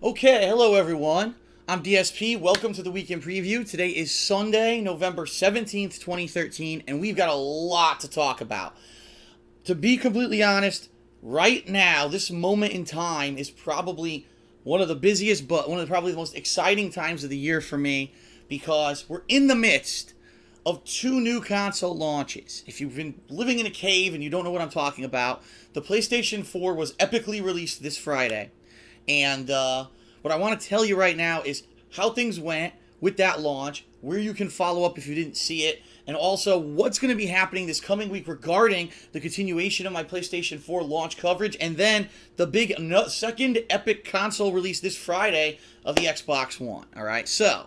Okay, hello everyone. I'm DSP. Welcome to the Weekend Preview. Today is Sunday, November 17th, 2013, and we've got a lot to talk about. To be completely honest, right now, this moment in time is probably one of the busiest, but one of probably the most exciting times of the year for me because we're in the midst of two new console launches. If you've been living in a cave and you don't know what I'm talking about, the PlayStation 4 was epically released this Friday. And what I want to tell you right now is how things went with that launch, where you can follow up if you didn't see it, and also what's going to be happening this coming week regarding the continuation of my PlayStation 4 launch coverage, and then the big second epic console release this Friday of the Xbox One. All right, so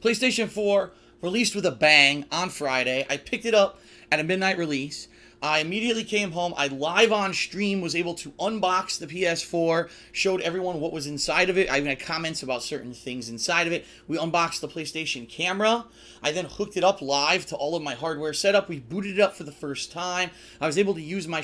PlayStation 4 released with a bang on Friday. I picked it up at a midnight release. I immediately came home. I live on stream was able to unbox the PS4, showed everyone what was inside of it. I even had comments about certain things inside of it. We unboxed the PlayStation camera. I then hooked it up live to all of my hardware setup. We booted it up for the first time. I was able to use my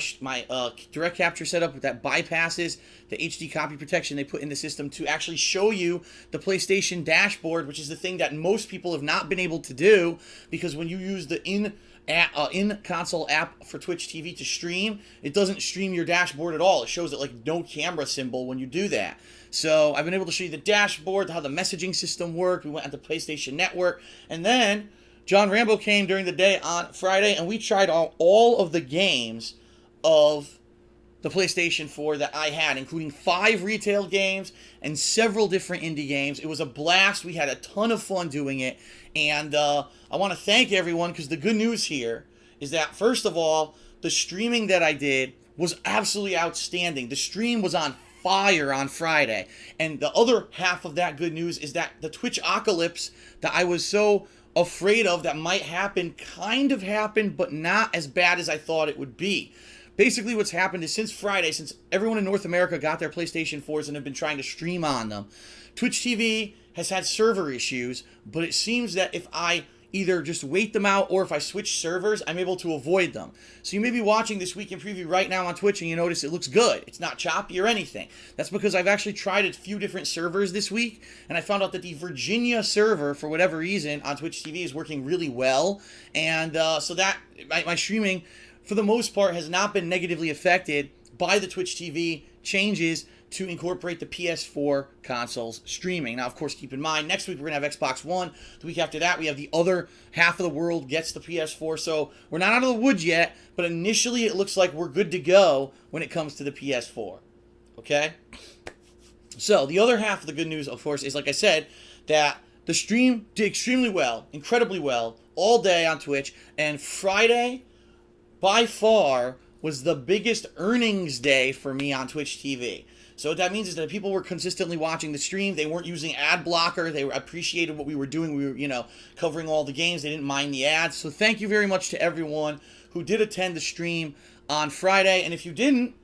direct capture setup that bypasses the HD copy protection they put in the system to actually show you the PlayStation dashboard, which is the thing that most people have not been able to do, because when you use the in-console app for Twitch TV to stream, it doesn't stream your dashboard at all. It shows it like no camera symbol when you do that. So I've been able to show you the dashboard, how the messaging system worked. We went on the PlayStation Network. And then John Rambo came during the day on Friday, and we tried all of the games of the PlayStation 4 that I had, including 5 retail games and several different indie games. It was a blast. We had a ton of fun doing it. And I want to thank everyone, because the good news here is that, first of all, the streaming that I did was absolutely outstanding. The stream was on fire on Friday. And the other half of that good news is that the Twitch apocalypse that I was so afraid of that might happen kind of happened, but not as bad as I thought it would be. Basically, what's happened is since Friday, since everyone in North America got their PlayStation 4s and have been trying to stream on them, Twitch TV has had server issues, but it seems that if I either just wait them out or if I switch servers, I'm able to avoid them. So you may be watching this Weekend Preview right now on Twitch and you notice it looks good. It's not choppy or anything. That's because I've actually tried a few different servers this week, and I found out that the Virginia server, for whatever reason, on Twitch TV is working really well. And so that my streaming, for the most part, has not been negatively affected by the Twitch TV changes to incorporate the PS4 consoles streaming. Now, of course, keep in mind, next week we're going to have Xbox One. The week after that, we have the other half of the world gets the PS4. So we're not out of the woods yet, but initially it looks like we're good to go when it comes to the PS4. Okay? So the other half of the good news, of course, is, like I said, that the stream did extremely well, incredibly well, all day on Twitch. And Friday, by far, was the biggest earnings day for me on Twitch TV. So what that means is that people were consistently watching the stream. They weren't using ad blocker. They appreciated what we were doing. We were, covering all the games. They didn't mind the ads. So thank you very much to everyone who did attend the stream on Friday. And if you didn't,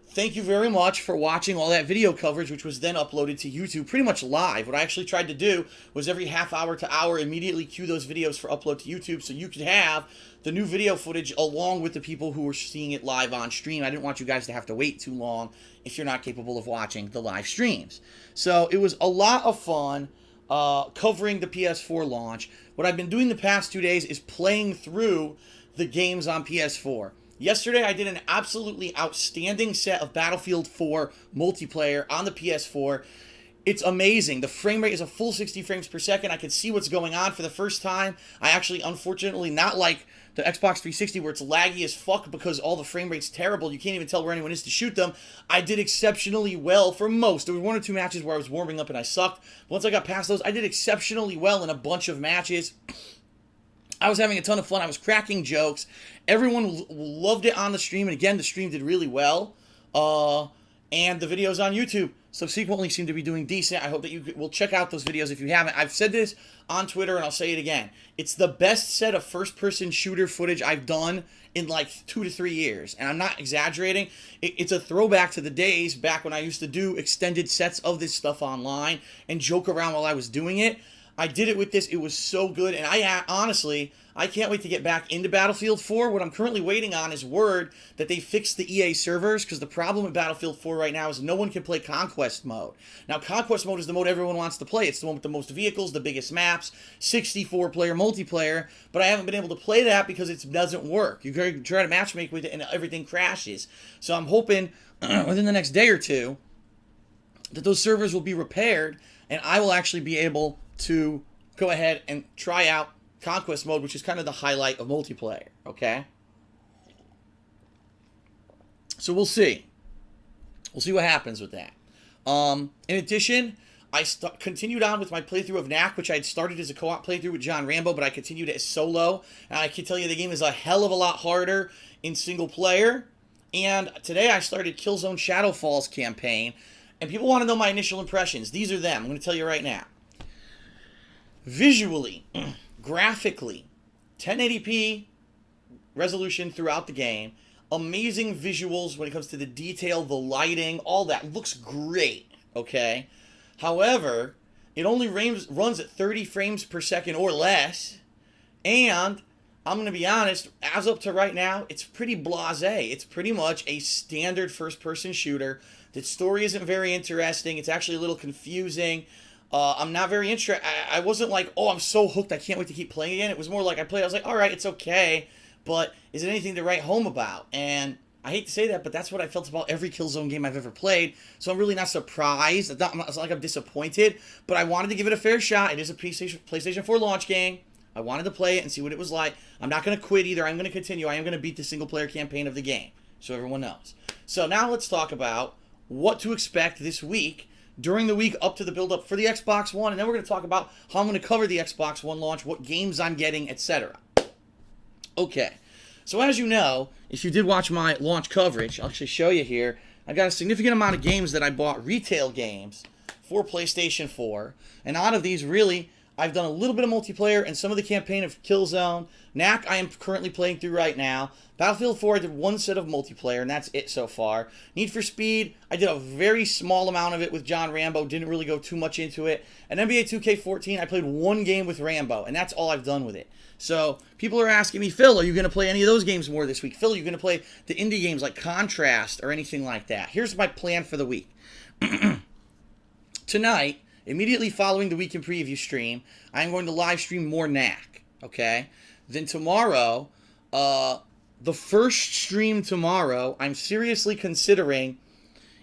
thank you very much for watching all that video coverage, which was then uploaded to YouTube pretty much live. What I actually tried to do was every half hour to hour immediately cue those videos for upload to YouTube so you could have the new video footage along with the people who were seeing it live on stream. I didn't want you guys to have to wait too long if you're not capable of watching the live streams. So it was a lot of fun covering the PS4 launch. What I've been doing the past 2 days is playing through the games on PS4. Yesterday, I did an absolutely outstanding set of Battlefield 4 multiplayer on the PS4. It's amazing. The frame rate is a full 60 frames per second. I can see what's going on for the first time. I actually, unfortunately, not like the Xbox 360 where it's laggy as fuck because all the frame rate's terrible. You can't even tell where anyone is to shoot them. I did exceptionally well for most. There were 1 or 2 matches where I was warming up and I sucked. Once I got past those, I did exceptionally well in a bunch of matches. I was having a ton of fun. I was cracking jokes. Everyone loved it on the stream. And again, the stream did really well. And the videos on YouTube subsequently seem to be doing decent. I hope that you will check out those videos if you haven't. I've said this on Twitter, and I'll say it again. It's the best set of first-person shooter footage I've done in like 2 to 3 years. And I'm not exaggerating. It's a throwback to the days back when I used to do extended sets of this stuff online and joke around while I was doing it. I did it with this. It was so good. And I honestly, I can't wait to get back into Battlefield 4. What I'm currently waiting on is word that they fixed the EA servers, because the problem with Battlefield 4 right now is no one can play Conquest mode. Now, Conquest mode is the mode everyone wants to play. It's the one with the most vehicles, the biggest maps, 64-player multiplayer, but I haven't been able to play that because it doesn't work. You try to matchmake with it and everything crashes. So I'm hoping within the next day or two that those servers will be repaired and I will actually be able to go ahead and try out Conquest mode, which is kind of the highlight of multiplayer, okay? So we'll see. We'll see what happens with that. In addition, I continued on with my playthrough of Knack, which I had started as a co-op playthrough with John Rambo, but I continued it as solo. And I can tell you the game is a hell of a lot harder in single player. And today I started Killzone Shadowfall's campaign. And people want to know my initial impressions. These are them. I'm going to tell you right now. Visually, graphically, 1080p resolution throughout the game. Amazing visuals when it comes to the detail, the lighting, all that. Looks great, okay? However, it only runs at 30 frames per second or less. And I'm going to be honest, as up to right now, it's pretty blasé. It's pretty much a standard first-person shooter. The story isn't very interesting. It's actually a little confusing. I'm not very interested. I wasn't like, oh, I'm so hooked, I can't wait to keep playing again. It was more like I played, I was like, all right, it's okay, but is it anything to write home about? And I hate to say that, but that's what I felt about every Killzone game I've ever played. So I'm really not surprised. It's not like I'm disappointed, but I wanted to give it a fair shot. It is a PlayStation 4 launch game. I wanted to play it and see what it was like. I'm not going to quit either. I'm going to continue. I am going to beat the single-player campaign of the game, so everyone knows. So now let's talk about what to expect this week, during the week up to the build-up for the Xbox One, and then we're going to talk about how I'm going to cover the Xbox One launch, what games I'm getting, etc. Okay, so as you know, if you did watch my launch coverage, I'll actually show you here, I got a significant amount of games that I bought, retail games, for PlayStation 4, and out of these, really, I've done a little bit of multiplayer and some of the campaign of Killzone. Knack I am currently playing through right now. Battlefield 4 I did one set of multiplayer and that's it so far. Need for Speed, I did a very small amount of it with John Rambo. Didn't really go too much into it. And NBA 2K14 I played one game with Rambo and that's all I've done with it. So people are asking me, Phil, are you going to play any of those games more this week? Phil, are you going to play the indie games like Contrast or anything like that? Here's my plan for the week. Tonight, immediately following the weekend preview stream, I'm going to live stream more Knack, okay? Then tomorrow, the first stream tomorrow, I'm seriously considering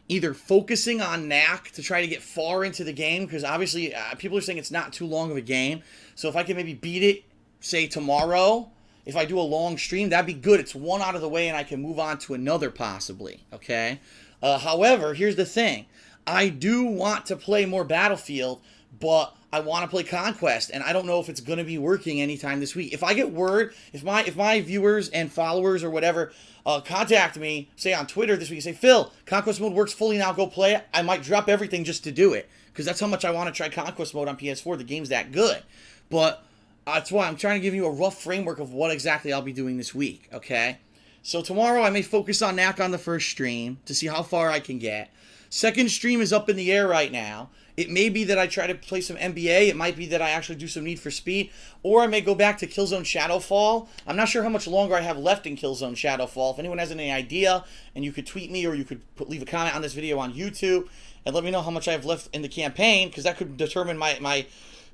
either focusing on Knack to try to get far into the game, because obviously people are saying it's not too long of a game. So if I can maybe beat it, say tomorrow, if I do a long stream, that'd be good. It's one out of the way and I can move on to another possibly, okay? However, here's the thing. I do want to play more Battlefield, but I want to play Conquest, and I don't know if it's going to be working anytime this week. If I get word, if my viewers and followers or whatever contact me, say on Twitter this week, and say, Phil, Conquest mode works fully now, go play it, I might drop everything just to do it, because that's how much I want to try Conquest mode on PS4. The game's that good. But that's why I'm trying to give you a rough framework of what exactly I'll be doing this week, okay? So tomorrow I may focus on Knack on the first stream to see how far I can get. Second stream is up in the air right now. It may be that I try to play some NBA. It might be that I actually do some Need for Speed. Or I may go back to Killzone Shadowfall. I'm not sure how much longer I have left in Killzone Shadowfall. If anyone has any idea, and you could tweet me or you could leave a comment on this video on YouTube and let me know how much I have left in the campaign, because that could determine my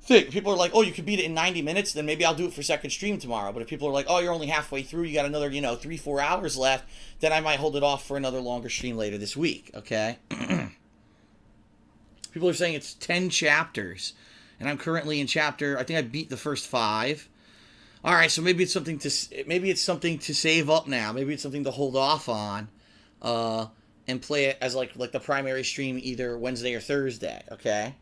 thing. People are like, oh, you could beat it in 90 minutes, then maybe I'll do it for second stream tomorrow. But if people are like, oh, you're only halfway through, you got another, 3-4 hours left, then I might hold it off for another longer stream later this week, okay? People are saying it's 10 chapters, and I'm currently in chapter, I think I beat the first 5. All right, so maybe it's something to save up now. Maybe it's something to hold off on, and play it as like the primary stream either Wednesday or Thursday, okay?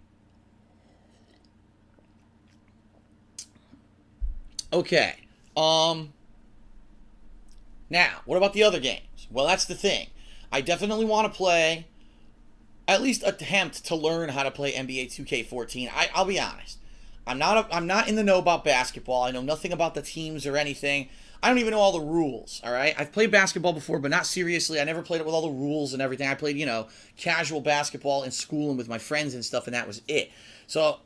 Okay. Now, what about the other games? Well, that's the thing. I definitely want to play, at least attempt to learn how to play NBA 2K14. I'll be honest. I'm not in the know about basketball. I know nothing about the teams or anything. I don't even know all the rules, all right? I've played basketball before, but not seriously. I never played it with all the rules and everything. I played, casual basketball in school and with my friends and stuff, and that was it. So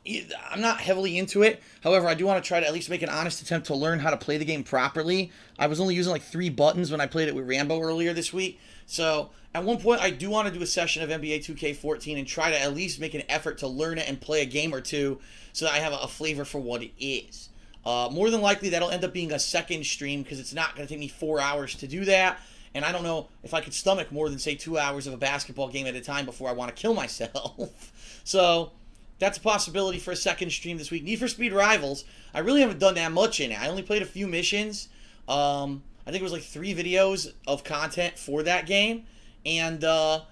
I'm not heavily into it. However, I do want to try to at least make an honest attempt to learn how to play the game properly. I was only using like 3 buttons when I played it with Rambo earlier this week. So at one point, I do want to do a session of NBA 2K14 and try to at least make an effort to learn it and play a game or two so that I have a flavor for what it is. More than likely, that'll end up being a second stream because it's not going to take me 4 hours to do that. And I don't know if I could stomach more than, say, 2 hours of a basketball game at a time before I want to kill myself. So that's a possibility for a second stream this week. Need for Speed Rivals, I really haven't done that much in it. I only played a few missions. I think it was like 3 videos of content for that game. And I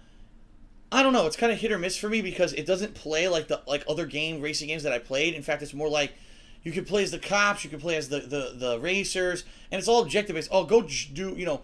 don't know, it's kind of hit or miss for me because it doesn't play like other racing games that I played. In fact, it's more like you can play as the cops, you can play as the racers, and it's all objective based. Oh, go do,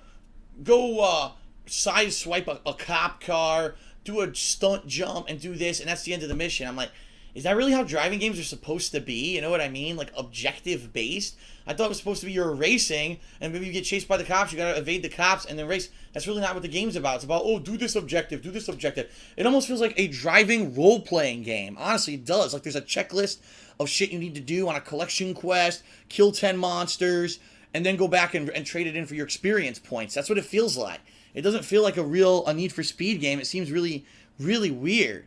go side swipe a cop car, do a stunt jump, and do this, and that's the end of the mission. I'm like, is that really how driving games are supposed to be? You know what I mean? Like, objective based? I thought it was supposed to be you're racing, and maybe you get chased by the cops, you gotta evade the cops, and then race. That's really not what the game's about. It's about, oh, do this objective, do this objective. It almost feels like a driving role-playing game. Honestly, it does. Like, there's a checklist of shit you need to do on a collection quest, kill 10 monsters, and then go back and trade it in for your experience points. That's what it feels like. It doesn't feel like a Need for Speed game. It seems really, really weird.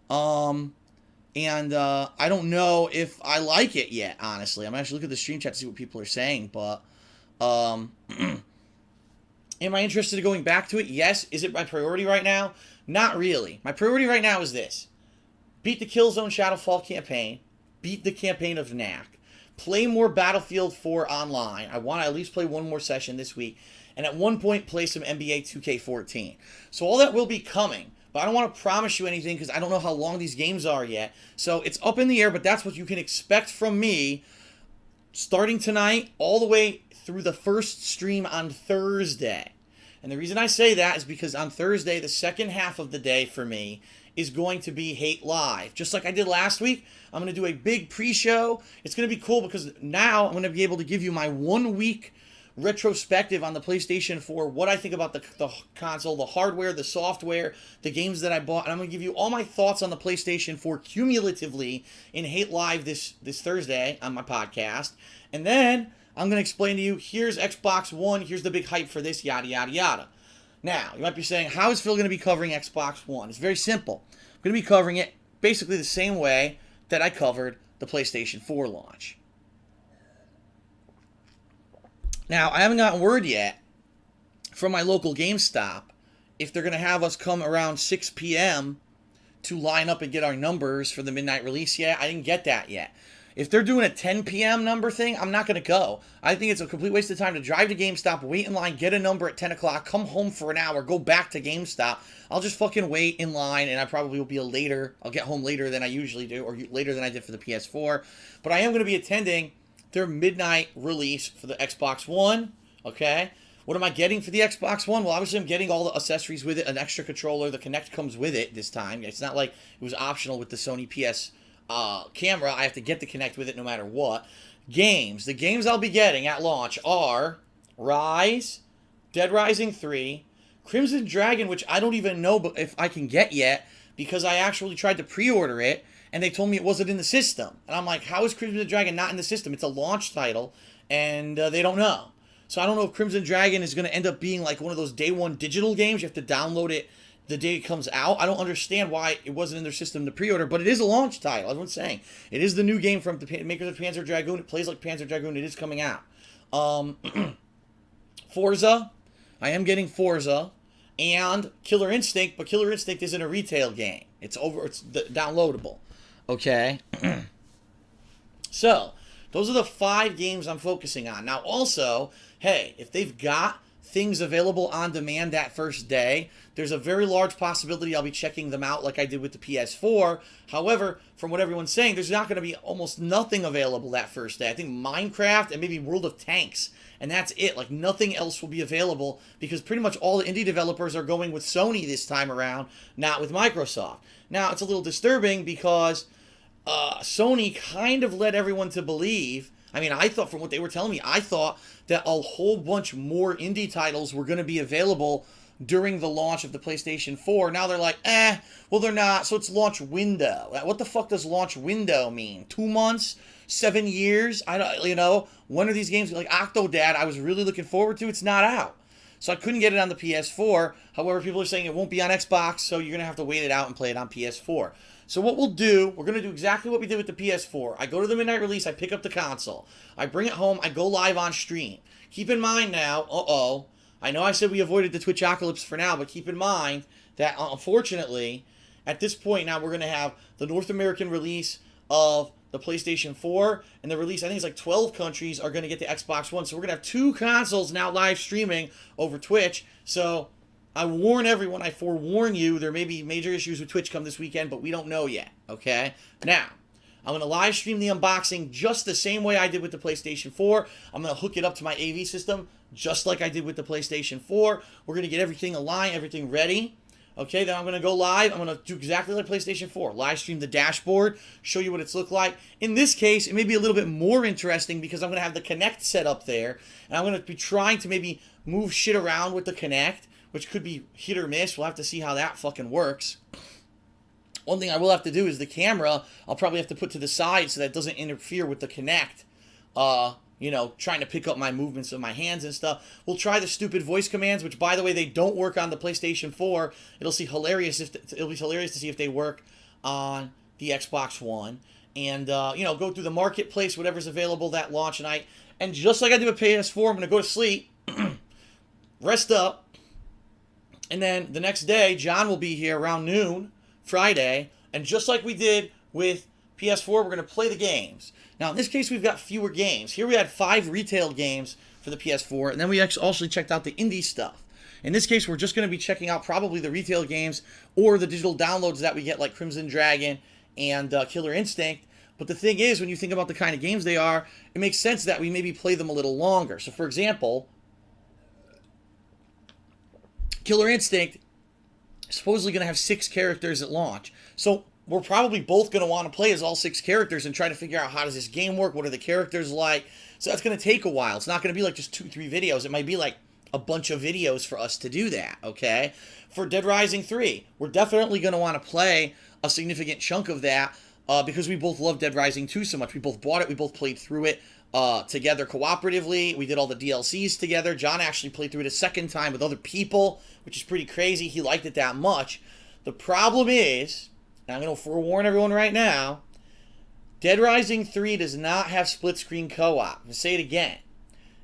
And I don't know if I like it yet, honestly. I'm actually looking at the stream chat to see what people are saying, but am I interested in going back to it? Yes. Is it my priority right now? Not really. My priority right now is this. Beat the Killzone Shadowfall campaign. Beat the campaign of Knack. Play more Battlefield 4 online. I want to at least play one more session this week. And at one point, play some NBA 2K14. So all that will be coming. But I don't want to promise you anything because I don't know how long these games are yet. So it's up in the air, but that's what you can expect from me starting tonight all the way through the first stream on Thursday. And the reason I say that is because on Thursday, the second half of the day for me is going to be Hate Live. Just like I did last week, I'm going to do a big pre-show. It's going to be cool because now I'm going to be able to give you my 1 week retrospective on the PlayStation 4, what I think about the console, the hardware, the software, the games that I bought, and I'm going to give you all my thoughts on the PlayStation 4 cumulatively in Hate Live this Thursday on my podcast. And then I'm going to explain to you, here's Xbox One, here's the big hype for this, yada, yada, yada. Now, you might be saying, how is Phil going to be covering Xbox One? It's very simple. I'm going to be covering it basically the same way that I covered the PlayStation 4 launch. Now, I haven't gotten word yet from my local GameStop if they're going to have us come around 6 p.m. to line up and get our numbers for the midnight release yet. I didn't get that yet. If they're doing a 10 p.m. number thing, I'm not going to go. I think it's a complete waste of time to drive to GameStop, wait in line, get a number at 10 o'clock, come home for an hour, go back to GameStop. I'll just fucking wait in line, and I probably will be I'll get home later than I usually do, or later than I did for the PS4. But I am going to be attending their midnight release for the Xbox One, okay? What am I getting for the Xbox One? Well, obviously I'm getting all the accessories with it, an extra controller. The Kinect comes with it this time. It's not like it was optional with the Sony PS camera. I have to get the Kinect with it no matter what. Games. The games I'll be getting at launch are Rise, Dead Rising 3, Crimson Dragon, which I don't even know if I can get yet because I actually tried to pre-order it, and they told me it wasn't in the system. And I'm like, how is Crimson Dragon not in the system? It's a launch title, and they don't know. So I don't know if Crimson Dragon is going to end up being like one of those day one digital games. You have to download it the day it comes out. I don't understand why it wasn't in their system to pre-order, but it is a launch title. Everyone's saying it is the new game from the makers of Panzer Dragoon. It plays like Panzer Dragoon. It is coming out. Forza. I am getting Forza. And Killer Instinct, but Killer Instinct isn't a retail game. It's downloadable. Okay? So, those are the 5 games I'm focusing on. Now, also, hey, if they've got things available on demand that first day, there's a very large possibility I'll be checking them out like I did with the PS4. However, from what everyone's saying, there's not going to be almost nothing available that first day. I think Minecraft and maybe World of Tanks, and that's it. Like, nothing else will be available because pretty much all the indie developers are going with Sony this time around, not with Microsoft. Now, it's a little disturbing because Sony kind of led everyone to believe, I mean, I thought from what they were telling me, I thought that a whole bunch more indie titles were going to be available during the launch of the PlayStation 4. Now they're like, well, they're not, so it's launch window. What the fuck does launch window mean? 2 months? 7 years? I don't, when are these games, like Octodad, I was really looking forward to, it's not out. So I couldn't get it on the PS4. However, people are saying it won't be on Xbox, so you're going to have to wait it out and play it on PS4. So what we'll do, we're going to do exactly what we did with the PS4. I go to the midnight release, I pick up the console. I bring it home, I go live on stream. Keep in mind now, I know I said we avoided the Twitchocalypse for now, but keep in mind that, unfortunately, at this point now we're going to have the North American release of the PlayStation 4, and the release, I think it's like 12 countries are going to get the Xbox One. So we're going to have 2 consoles now live streaming over Twitch. So I warn everyone, I forewarn you, there may be major issues with Twitch come this weekend, but we don't know yet, okay? Now, I'm going to live stream the unboxing just the same way I did with the PlayStation 4. I'm going to hook it up to my AV system just like I did with the PlayStation 4. We're going to get everything aligned, everything ready. Okay, then I'm going to go live. I'm going to do exactly like PlayStation 4. Live stream the dashboard, show you what it's looked like. In this case, it may be a little bit more interesting because I'm going to have the Kinect set up there. And I'm going to be trying to maybe move shit around with the Kinect, which could be hit or miss. We'll have to see how that fucking works. One thing I will have to do is the camera, I'll probably have to put to the side so that it doesn't interfere with the Kinect. Trying to pick up my movements of my hands and stuff. We'll try the stupid voice commands, which, by the way, they don't work on the PlayStation 4. It'll be hilarious to see if they work on the Xbox One. And, go through the marketplace, whatever's available that launch night. And just like I did with PS4, I'm going to go to sleep, rest up, and then the next day, John will be here around noon, Friday, and just like we did with PS4, we're going to play the games. Now, in this case, we've got fewer games. Here we had 5 retail games for the PS4, and then we also checked out the indie stuff. In this case, we're just going to be checking out probably the retail games or the digital downloads that we get, like Crimson Dragon and Killer Instinct. But the thing is, when you think about the kind of games they are, it makes sense that we maybe play them a little longer. So, for example, Killer Instinct is supposedly going to have 6 characters at launch. So we're probably both going to want to play as all 6 characters and try to figure out how does this game work, what are the characters like. So that's going to take a while. It's not going to be like just 2-3 videos. It might be like a bunch of videos for us to do that, okay? For Dead Rising 3, we're definitely going to want to play a significant chunk of that because we both love Dead Rising 2 so much. We both bought it. We both played through it together cooperatively. We did all the DLCs together. John actually played through it a second time with other people, which is pretty crazy. He liked it that much. The problem is, and I'm going to forewarn everyone right now, Dead Rising 3 does not have split-screen co-op. I'll say it again.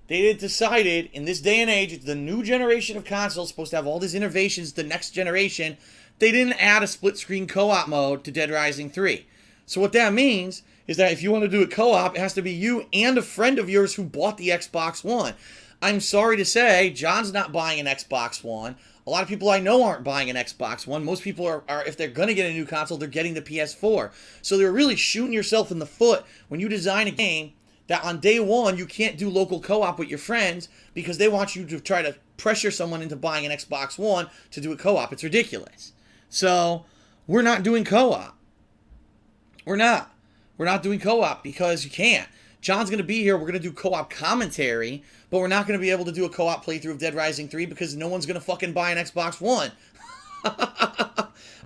They decided, in this day and age, it's the new generation of consoles, supposed to have all these innovations, the next generation, they didn't add a split-screen co-op mode to Dead Rising 3. So what that means is that if you want to do a co-op, it has to be you and a friend of yours who bought the Xbox One. I'm sorry to say, John's not buying an Xbox One. A lot of people I know aren't buying an Xbox One. Most people are if they're going to get a new console, they're getting the PS4. So they're really shooting yourself in the foot when you design a game that on day one you can't do local co-op with your friends because they want you to try to pressure someone into buying an Xbox One to do a co-op. It's ridiculous. So we're not doing co-op. We're not. We're not doing co-op because you can't. John's going to be here. We're going to do co-op commentary, but we're not going to be able to do a co-op playthrough of Dead Rising 3 because no one's going to fucking buy an Xbox One.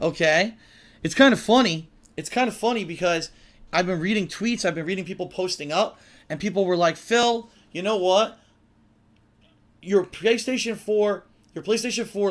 Okay? It's kind of funny. It's kind of funny because I've been reading tweets, I've been reading people posting up, and people were like, Phil, you know what? Your PlayStation 4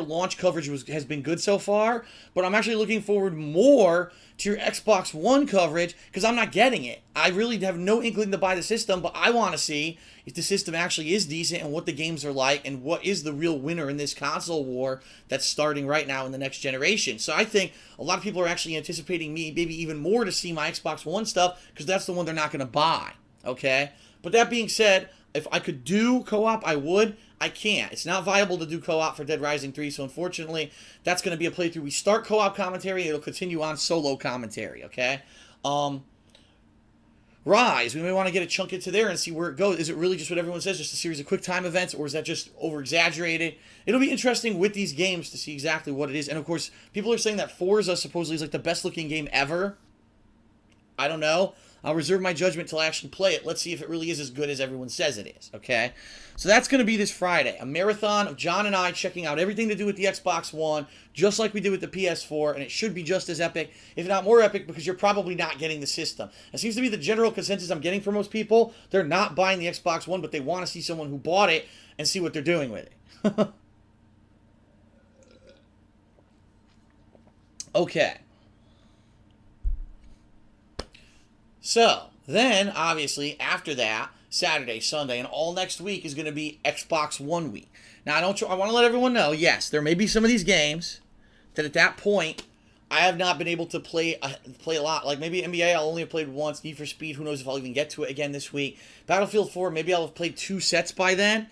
launch coverage has been good so far, but I'm actually looking forward more to your Xbox One coverage because I'm not getting it. I really have no inkling to buy the system, but I want to see if the system actually is decent and what the games are like and what is the real winner in this console war that's starting right now in the next generation. So I think a lot of people are actually anticipating me maybe even more to see my Xbox One stuff because that's the one they're not going to buy, okay? But that being said, if I could do co-op, I would. I can't. It's not viable to do co-op for Dead Rising 3, so unfortunately, that's going to be a playthrough. We start co-op commentary, it'll continue on solo commentary, okay? Rise, we may want to get a chunk into there and see where it goes. Is it really just what everyone says, just a series of quick time events, or is that just over-exaggerated? It'll be interesting with these games to see exactly what it is. And of course, people are saying that Forza supposedly is like the best-looking game ever. I don't know. I'll reserve my judgment till I actually play it. Let's see if it really is as good as everyone says it is, okay? So that's going to be this Friday. A marathon of John and I checking out everything to do with the Xbox One, just like we did with the PS4, and it should be just as epic, if not more epic, because you're probably not getting the system. It seems to be the general consensus I'm getting from most people. They're not buying the Xbox One, but they want to see someone who bought it and see what they're doing with it. Okay. So, then, obviously, after that, Saturday, Sunday, and all next week is going to be Xbox One week. Now, I want to let everyone know, yes, there may be some of these games that at that point, I have not been able to play a lot. Like, maybe NBA, I'll only have played once. Need for Speed, who knows if I'll even get to it again this week. Battlefield 4, maybe I'll have played 2 sets by then.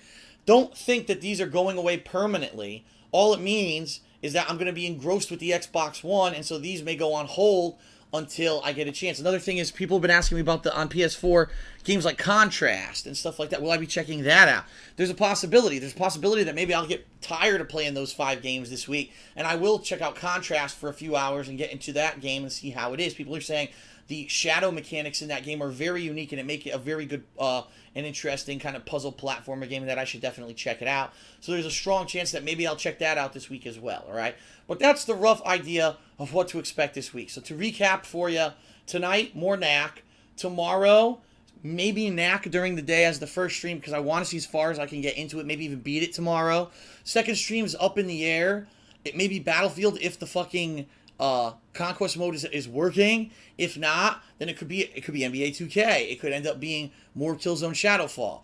Don't think that these are going away permanently. All it means is that I'm going to be engrossed with the Xbox One, and so these may go on hold until I get a chance. Another thing is people have been asking me about on PS4 games like Contrast and stuff like that. Will I be checking that out? There's a possibility. There's a possibility that maybe I'll get tired of playing those 5 games this week, and I will check out Contrast for a few hours and get into that game and see how it is. People are saying the shadow mechanics in that game are very unique, and it make it a very good and interesting kind of puzzle platformer game that I should definitely check it out. So there's a strong chance that maybe I'll check that out this week as well, all right? But that's the rough idea of what to expect this week. So to recap for you, tonight, more Knack. Tomorrow, maybe Knack during the day as the first stream because I want to see as far as I can get into it, maybe even beat it tomorrow. Second stream's up in the air. It may be Battlefield if the fucking Conquest mode is working. If not, then it could be NBA 2K. It could end up being more Killzone Shadowfall.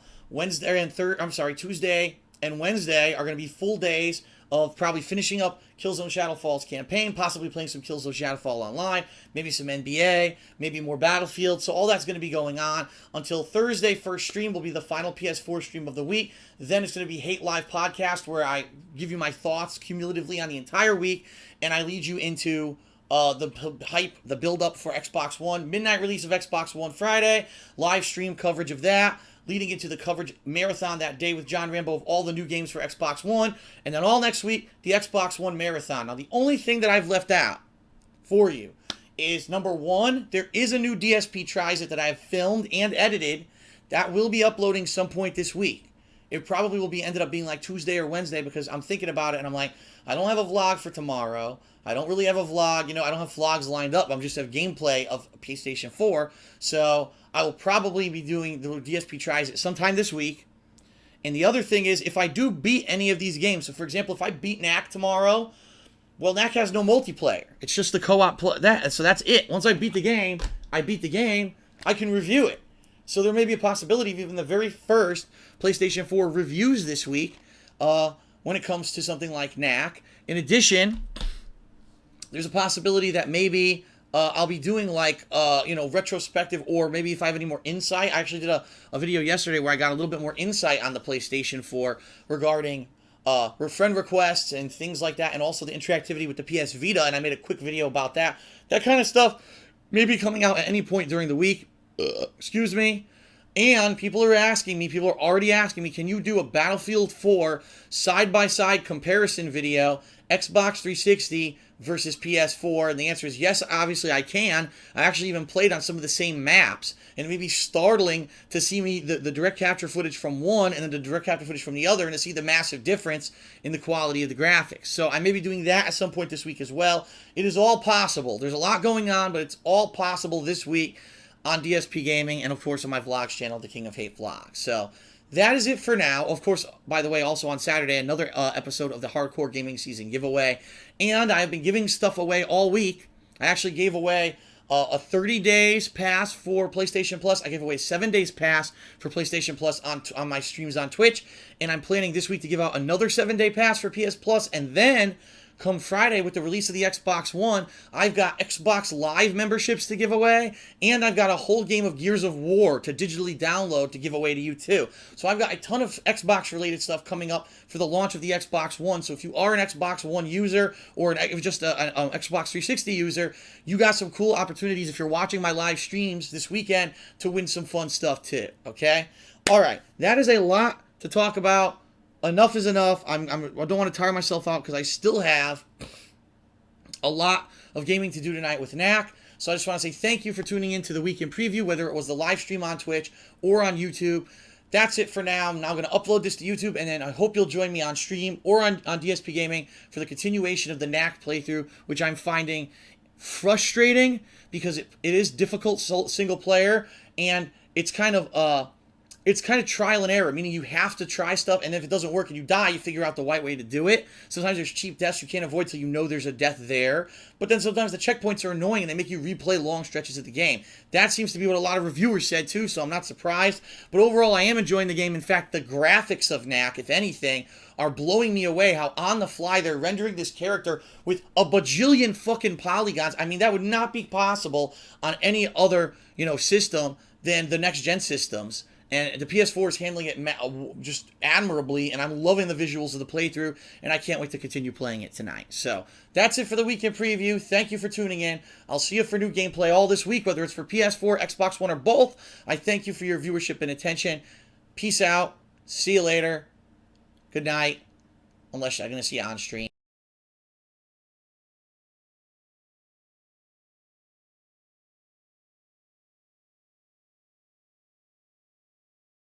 Tuesday and Wednesday are going to be full days of probably finishing up Killzone Shadowfall's campaign, possibly playing some Killzone Shadowfall online, maybe some NBA, maybe more Battlefield. So all that's going to be going on until Thursday. First stream will be the final PS4 stream of the week. Then it's going to be Hate Live Podcast, where I give you my thoughts cumulatively on the entire week, and I lead you into the build-up for Xbox One. Midnight release of Xbox One Friday, live stream coverage of that, leading into the coverage marathon that day with John Rambo of all the new games for Xbox One, and then all next week, the Xbox One marathon. Now, the only thing that I've left out for you is, number one, there is a new DSP Tries It that I've filmed and edited that will be uploading some point this week. It probably will be ended up being like Tuesday or Wednesday because I'm thinking about it and I'm like, I don't have a vlog for tomorrow. I don't really have a vlog. I don't have vlogs lined up. I'm just have gameplay of PlayStation 4. So I will probably be doing the DSP Tries It sometime this week. And the other thing is, if I do beat any of these games, so for example, if I beat Knack tomorrow, well, Knack has no multiplayer. It's just the co-op. So that's it. Once I beat the game, I can review it. So there may be a possibility of even the very first PlayStation 4 reviews this week when it comes to something like Knack. In addition, there's a possibility that maybe I'll be doing like, retrospective, or maybe if I have any more insight. I actually did a video yesterday where I got a little bit more insight on the PlayStation 4 regarding friend requests and things like that, and also the interactivity with the PS Vita, and I made a quick video about that. That kind of stuff may be coming out at any point during the week. Excuse me. And people are already asking me, can you do a Battlefield 4 side-by-side comparison video, Xbox 360 versus PS4? And the answer is yes, obviously I can. I actually even played on some of the same maps, and it may be startling to see me the direct capture footage from one and then the direct capture footage from the other, and to see the massive difference in the quality of the graphics. So I may be doing that at some point this week as well. It is all possible. There's a lot going on, but it's all possible this week on DSP Gaming, and of course on my vlogs channel, The King of Hate Vlogs. So that is it for now. Of course, by the way, also on Saturday, another episode of the Hardcore Gaming Season giveaway. And I've been giving stuff away all week. I actually gave away a 30 days pass for PlayStation Plus. I gave away a 7 days pass for PlayStation Plus on my streams on Twitch. And I'm planning this week to give out another 7-day pass for PS Plus. And then come Friday, with the release of the Xbox One, I've got Xbox Live memberships to give away, and I've got a whole game of Gears of War to digitally download to give away to you too. So I've got a ton of Xbox-related stuff coming up for the launch of the Xbox One. So if you are an Xbox One user, or just an Xbox 360 user, you got some cool opportunities if you're watching my live streams this weekend to win some fun stuff too, okay? All right, that is a lot to talk about. Enough is enough. I don't want to tire myself out because I still have a lot of gaming to do tonight with Knack. So I just want to say thank you for tuning in to the weekend preview, whether it was the live stream on Twitch or on YouTube. That's it for now. I'm now going to upload this to YouTube, and then I hope you'll join me on stream or on DSP Gaming for the continuation of the Knack playthrough, which I'm finding frustrating because it is difficult single player, and it's kind of trial and error, meaning you have to try stuff, and if it doesn't work and you die, you figure out the right way to do it. Sometimes there's cheap deaths you can't avoid till you know there's a death there. But then sometimes the checkpoints are annoying and they make you replay long stretches of the game. That seems to be what a lot of reviewers said too, so I'm not surprised. But overall, I am enjoying the game. In fact, the graphics of Knack, if anything, are blowing me away. How on the fly they're rendering this character with a bajillion fucking polygons. I mean, that would not be possible on any other, system than the next gen systems. And the PS4 is handling it just admirably, and I'm loving the visuals of the playthrough, and I can't wait to continue playing it tonight. So that's it for the weekend preview. Thank you for tuning in. I'll see you for new gameplay all this week, whether it's for PS4, Xbox One, or both. I thank you for your viewership and attention. Peace out. See you later. Good night. Unless I'm going to see you on stream.